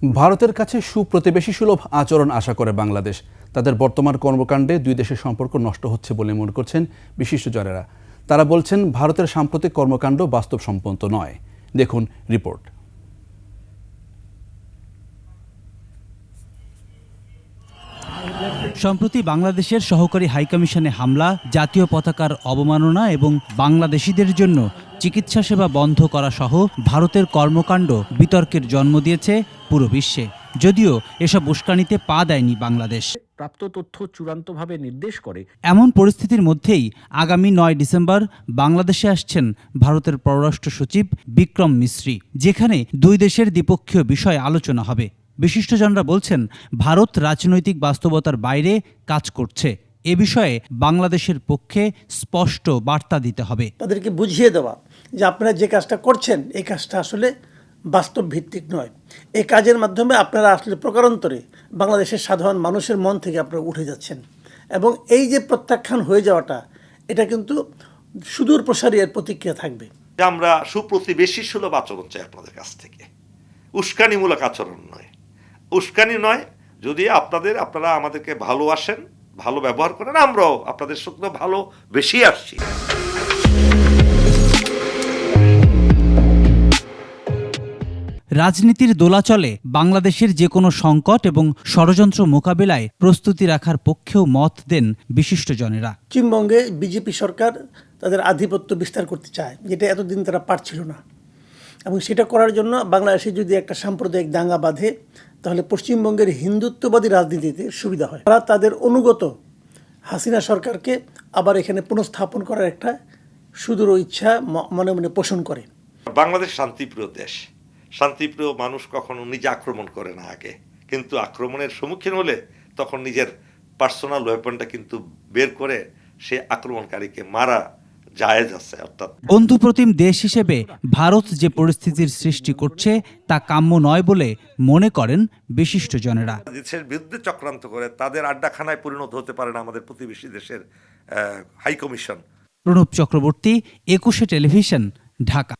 ভারতের কাছে সুপ্রতিবেশী সুলভ আচরণ আশা করে বাংলাদেশ। তাদের বর্তমান কর্মকাণ্ডে দুই দেশের সম্পর্ক নষ্ট হচ্ছে বলে মনে করছেন বিশিষ্টজনেরা। তারা বলছেন ভারতের সাম্প্রতিক কর্মকাণ্ড বাস্তবসম্মত নয়। দেখুন রিপোর্ট। সম্প্রতি বাংলাদেশের সহকারী হাইকমিশনে হামলা, জাতীয় পতাকার অবমাননা এবং বাংলাদেশিদের জন্য চিকিৎসা সেবা বন্ধ করা সহ ভারতের কর্মকাণ্ড বিতর্কের জন্ম দিয়েছে পুরো বিশ্বে। যদিও এসব উস্কানিতে পা দেয়নি বাংলাদেশ। প্রাপ্ত তথ্য চূড়ান্তভাবে নির্দেশ করে এমন পরিস্থিতির মধ্যেই আগামী ৯ ডিসেম্বর বাংলাদেশে আসছেন ভারতের পররাষ্ট্র সচিব বিক্রম মিশ্রি, যেখানে দুই দেশের দ্বিপক্ষীয় বিষয় আলোচনা হবে। বিশিষ্টজনরা বলছেন, ভারত রাজনৈতিক বাস্তবতার বাইরে কাজ করছে। এ বিষয়ে বাংলাদেশের পক্ষে স্পষ্ট বার্তা দিতে হবে। তাদেরকে বুঝিয়ে দেওয়া যে আপনারা যে কাজটা করছেন এই কাজটা আসলে বাস্তব ভিত্তিক নয়। এই কাজের মাধ্যমে আপনারা আসলে প্রকারান্তরে বাংলাদেশের সাধারণ মানুষের মন থেকে আপনারা উঠে যাচ্ছেন, এবং এই যে প্রত্যাখ্যান হয়ে যাওয়াটা এটা কিন্তু সুদূর প্রসারী এর প্রতিক্রিয়া থাকবে। আমরা সুপ্রতিবেশী সুলভ আচরণ চাই আপনাদের কাছ থেকে, উস্কানিমূলক আচরণ নয়। উস্কানি নয়, যদি আপনারা আমাদেরকে ভালোবাসেন, ভালো ব্যবহার করেন, আমরাও আপনাদের সঙ্গে ভালো বেশি আসছি। রাজনীতির দোলাচলে বাংলাদেশের যে কোনো সংকট এবং ষড়যন্ত্র মোকাবেলায় প্রস্তুতি রাখার পক্ষেও মত দেন বিশিষ্টজনেরা। পশ্চিমবঙ্গে বিজেপি সরকার তাদের আধিপত্য বিস্তার করতে চায়, যেটা এতদিন তারা পারছিল না, এবং সেটা করার জন্য বাংলাদেশে যদি একটা সাম্প্রদায়িক দাঙ্গা বাঁধে তাহলে পশ্চিমবঙ্গের হিন্দুত্ববাদী রাজনীতিতে সুবিধা হয়। তারা তাদের অনুগত হাসিনা সরকারকে আবার এখানে পুনঃস্থাপন করার একটা সুদূর ইচ্ছা মনে মনে পোষণ করে। বাংলাদেশ শান্তিপ্রিয় দেশ, শান্তিপ্রিয় মানুষ কখনো নিজে আক্রমণ করে না আগে, কিন্তু আক্রমণের সম্মুখীন হলে তখন নিজের পার্সোনাল ওয়েপনটা কিন্তু বের করে সে আক্রমণকারীকে মারা জায়েজ আছে। অর্থাৎ বন্ধুপ্রতিম দেশ হিসেবে ভারত যে পরিস্থিতির সৃষ্টি করছে তা কাম্য নয় বলে মনে করেন বিশিষ্টজনেরা। দেশের বিরুদ্ধে চক্রান্ত করে তাদের আড্ডাখানায় পরিণত হতে পারে না আমাদের প্রতিবেশী দেশের হাইকমিশন। প্রণব চক্রবর্তী, ২১শে টেলিভিশন, ঢাকা।